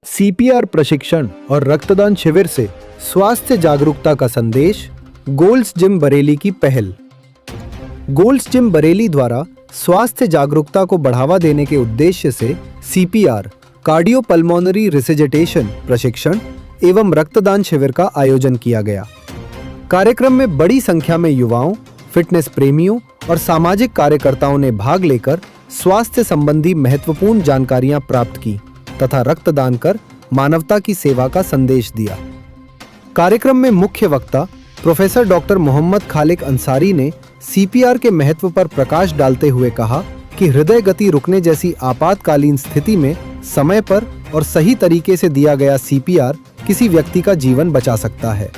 CPR प्रशिक्षण और रक्तदान शिविर से स्वास्थ्य जागरूकता का संदेश। गोल्ड्स जिम बरेली की पहल। गोल्ड्स जिम बरेली द्वारा स्वास्थ्य जागरूकता को बढ़ावा देने के उद्देश्य से सीपीआर कार्डियोपल्मोनरी रिससिटेशन प्रशिक्षण एवं रक्तदान शिविर का आयोजन किया गया। कार्यक्रम में बड़ी संख्या में युवाओं, फिटनेस प्रेमियों और सामाजिक कार्यकर्ताओं ने भाग लेकर स्वास्थ्य संबंधी महत्वपूर्ण जानकारियां प्राप्त की तथा रक्तदान कर मानवता की सेवा का संदेश दिया। कार्यक्रम में मुख्य वक्ता प्रोफेसर डॉक्टर मोहम्मद खालिक अंसारी ने सीपीआर के महत्व पर प्रकाश डालते हुए कहा कि हृदय गति रुकने जैसी आपातकालीन स्थिति में समय पर और सही तरीके से दिया गया सीपीआर किसी व्यक्ति का जीवन बचा सकता है।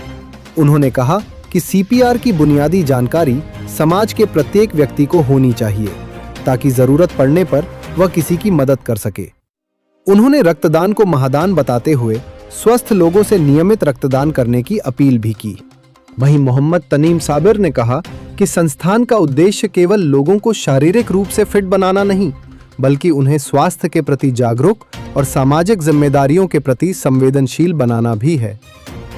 उन्होंने कहा कि सीपीआर की बुनियादी जानकारी समाज के प्रत्येक व्यक्ति को होनी चाहिए ताकि जरूरत पड़ने पर वह किसी की मदद कर सके। उन्होंने रक्तदान को महादान बताते हुए स्वस्थ लोगों से नियमित रक्तदान करने की अपील भी की। वहीं मोहम्मद तनीम साबिर ने कहा कि संस्थान का उद्देश्य केवल लोगों को शारीरिक रूप से फिट बनाना नहीं, बल्कि उन्हें स्वास्थ्य के प्रति जागरूक और सामाजिक जिम्मेदारियों के प्रति संवेदनशील बनाना भी है।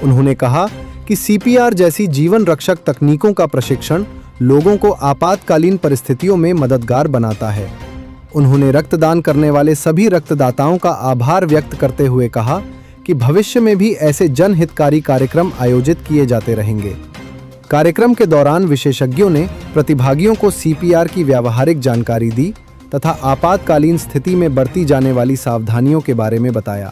उन्होंने कहा कि सीपीआर जैसी जीवन रक्षक तकनीकों का प्रशिक्षण लोगों को आपातकालीन परिस्थितियों में मददगार बनाता है। उन्होंने रक्तदान करने वाले सभी रक्तदाताओं का आभार व्यक्त करते हुए कहा कि भविष्य में भी ऐसे जनहितकारी कार्यक्रम आयोजित किए जाते रहेंगे। कार्यक्रम के दौरान विशेषज्ञों ने प्रतिभागियों को सीपीआर की व्यावहारिक जानकारी दी तथा आपातकालीन स्थिति में बरती जाने वाली सावधानियों के बारे में बताया।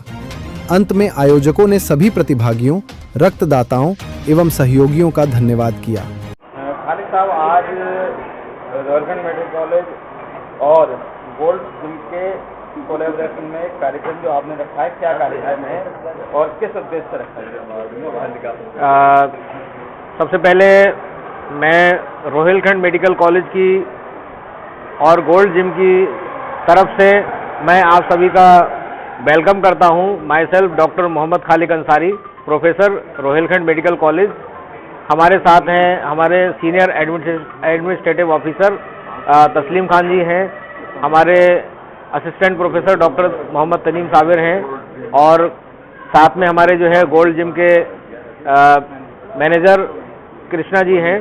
अंत में आयोजकों ने सभी प्रतिभागियों, रक्तदाताओं एवं सहयोगियों का धन्यवाद किया। खालिक साहब, आज रोहिलखंड मेडिकल कॉलेज और गोल्ड जिम के कोलैबोरेशन में एक कार्यक्रम जो आपने रखा है, क्या कार्यक्रम है और किस उद्देश्य से रखा है? सबसे पहले मैं रोहिलखंड मेडिकल कॉलेज की और गोल्ड जिम की तरफ से मैं आप सभी का वेलकम करता हूं। My self doctor Mohammad Khalik Ansari, professor Rohilkhand medical college. हमारे साथ हैं हमारे सीनियर एडमिनिस्ट्रेटिव ऑफिसर तस्लीम खान जी हैं, हमारे assistant professor doctor Mohammad Tanim Sabir हैं और साथ में हमारे जो है गोल्ड जिम के मैनेजर कृष्णा जी हैं।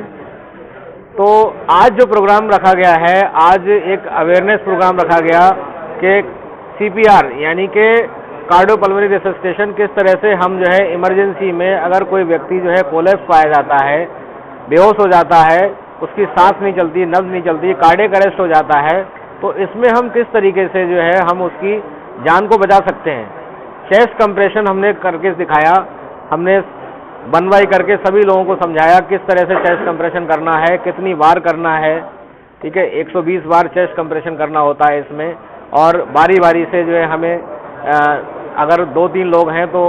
तो आज जो प्रोग्राम रखा गया है, आज एक अवेयरनेस प्रोग्राम रखा गया कि सीपीआर यानी कि कार्डियोपल्मोनरी रिससिटेशन किस तरह से हम जो है इमरजेंसी में अगर कोई व्यक्ति जो है कोलैप्स पाया जाता है, बेहोश हो जाता है, उसकी सांस नहीं चलती, नब्ज नहीं चलती, कार्डियक अरेस्ट हो जाता है, तो इसमें हम किस तरीके से जो है हम उसकी जान को बचा सकते हैं। चेस्ट कंप्रेशन हमने करके दिखाया, हमने 1 बाय करके सभी लोगों को समझाया किस तरह से चेस्ट कंप्रेशन करना है, कितनी बार करना है। ठीक है, 120 बार चेस्ट कंप्रेशन करना होता है इसमें, और बारी बारी से जो है हमें अगर 2-3 लोग हैं तो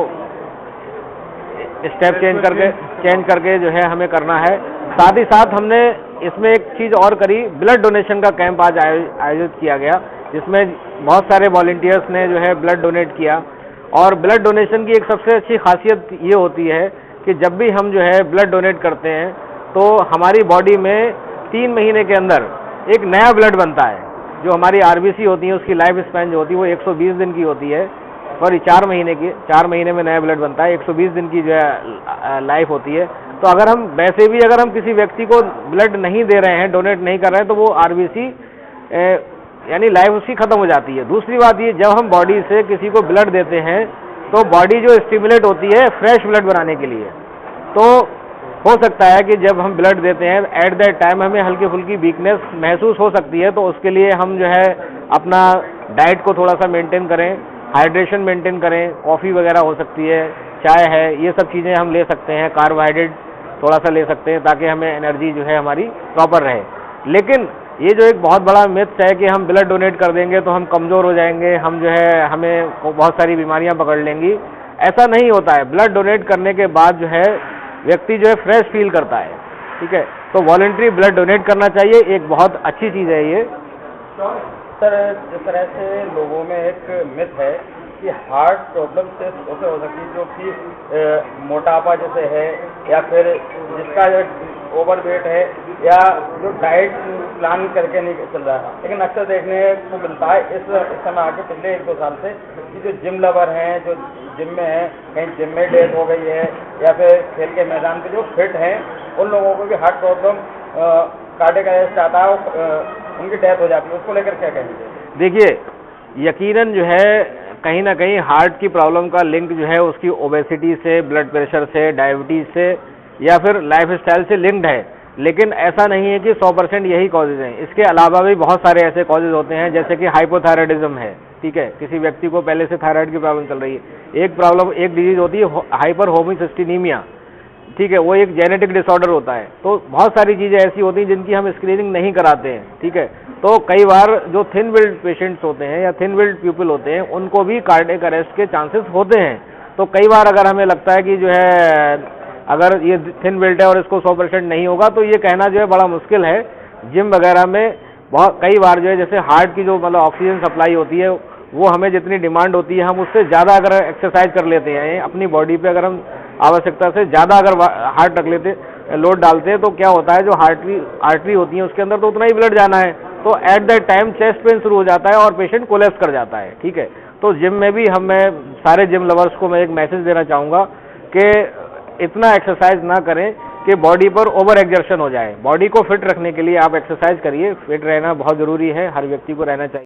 स्टेप चेंज करके जो है हमें करना है। साथ ही साथ हमने इसमें एक चीज़ और करी, ब्लड डोनेशन का कैंप आज आयोजित किया गया, जिसमें बहुत सारे वॉलंटियर्स ने जो है ब्लड डोनेट किया। और ब्लड डोनेशन की एक सबसे अच्छी खासियत ये होती है कि जब भी हम जो है ब्लड डोनेट करते हैं तो हमारी बॉडी में 3 महीने के अंदर एक नया ब्लड बनता है। जो हमारी आरबीसी होती है उसकी लाइफ स्पैन जो होती है वो 120 दिन की होती है, और 4 महीने में नया ब्लड बनता है। 120 दिन की जो है लाइफ होती है। तो अगर हम वैसे भी अगर हम किसी व्यक्ति को ब्लड नहीं दे रहे हैं, डोनेट नहीं कर रहे हैं, तो वो आरबीसी यानी लाइफ उसकी खत्म हो जाती है। दूसरी बात ये, जब हम बॉडी से किसी को ब्लड देते हैं तो बॉडी जो स्टिमुलेट होती है फ्रेश ब्लड बनाने के लिए। तो हो सकता है कि जब हम ब्लड देते हैं एट दैट टाइम हमें हल्की फुल्की वीकनेस महसूस हो सकती है, तो उसके लिए हम जो है अपना डाइट को थोड़ा सा मेंटेन करें, हाइड्रेशन मेंटेन करें, कॉफ़ी वगैरह हो सकती है, चाय है, ये सब चीज़ें हम ले सकते हैं, कार्बोहाइड्रेट थोड़ा सा ले सकते हैं ताकि हमें एनर्जी जो है हमारी प्रॉपर रहे। लेकिन ये जो एक बहुत बड़ा मिथ है कि हम ब्लड डोनेट कर देंगे तो हम कमज़ोर हो जाएंगे, हम जो है हमें बहुत सारी बीमारियां पकड़ लेंगी, ऐसा नहीं होता है। ब्लड डोनेट करने के बाद जो है व्यक्ति जो है फ्रेश फील करता है। ठीक है, तो वॉलंटरी ब्लड डोनेट करना चाहिए, एक बहुत अच्छी चीज़ है ये। सर, जिस तरह से लोगों में एक मिथ है कि हार्ट प्रॉब्लम से उसे हो सकती है जो कि मोटापा जैसे है, या फिर जिसका जो ओवरवेट है, या जो डाइट प्लान करके नहीं चल रहा है, लेकिन अक्सर देखने को मिलता है इस समय आके पिछले 1-2 साल से कि जो जिम लवर हैं, जो जिम में हैं, कहीं जिम में डेथ हो गई है या फिर खेल के मैदान पे जो फिट हैं उन लोगों को भी हार्ट प्रॉब्लम कार्डियक अरेस्ट आता है, उनकी डेथ हो जाती है। उसको लेकर क्या कहेंगे? देखिए, यकीनन जो है कहीं ना कहीं हार्ट की प्रॉब्लम का लिंक जो है उसकी ओबेसिटी से, ब्लड प्रेशर से, डायबिटीज से या फिर लाइफस्टाइल से लिंक्ड है, लेकिन ऐसा नहीं है कि 100% यही कॉजेज हैं। इसके अलावा भी बहुत सारे ऐसे कॉजेज होते हैं, जैसे कि हाइपोथायराइडिज्म है, ठीक है, किसी व्यक्ति को पहले से थायराइड की प्रॉब्लम चल रही है। एक डिजीज होती है हाइपर होमिसिस्टिनीमिया, ठीक है, वो एक जेनेटिक डिसऑर्डर होता है। तो बहुत सारी चीज़ें ऐसी होती हैं जिनकी हम स्क्रीनिंग नहीं कराते हैं, ठीक है। तो कई बार जो थिन विल्ड पेशेंट्स होते हैं या थिन विल्ड पीपल होते हैं उनको भी कार्डियक अरेस्ट के चांसेस होते हैं। तो कई बार अगर हमें लगता है कि जो है अगर ये थिन विल्ड है और इसको 100% नहीं होगा, तो ये कहना जो है बड़ा मुश्किल है। जिम वगैरह में बहुत कई बार जो है जैसे हार्ट की जो मतलब ऑक्सीजन सप्लाई होती है वो हमें जितनी डिमांड होती है हम उससे ज़्यादा अगर एक्सरसाइज कर लेते हैं अपनी बॉडी पे, अगर हम आवश्यकता से ज़्यादा अगर हार्ट रख लेते लोड डालते हैं, तो क्या होता है जो आर्टरी होती है उसके अंदर तो उतना ही ब्लड जाना है, तो at that time chest pain शुरू हो जाता है और पेशेंट कोलैप्स कर जाता है, ठीक है। तो जिम में भी मैं सारे जिम लवर्स को मैं एक मैसेज देना चाहूँगा कि इतना एक्सरसाइज ना करें कि बॉडी पर ओवर एक्जर्शन हो जाए। बॉडी को फिट रखने के लिए आप एक्सरसाइज करिए, फिट रहना बहुत ज़रूरी है, हर व्यक्ति को रहना चाहिए।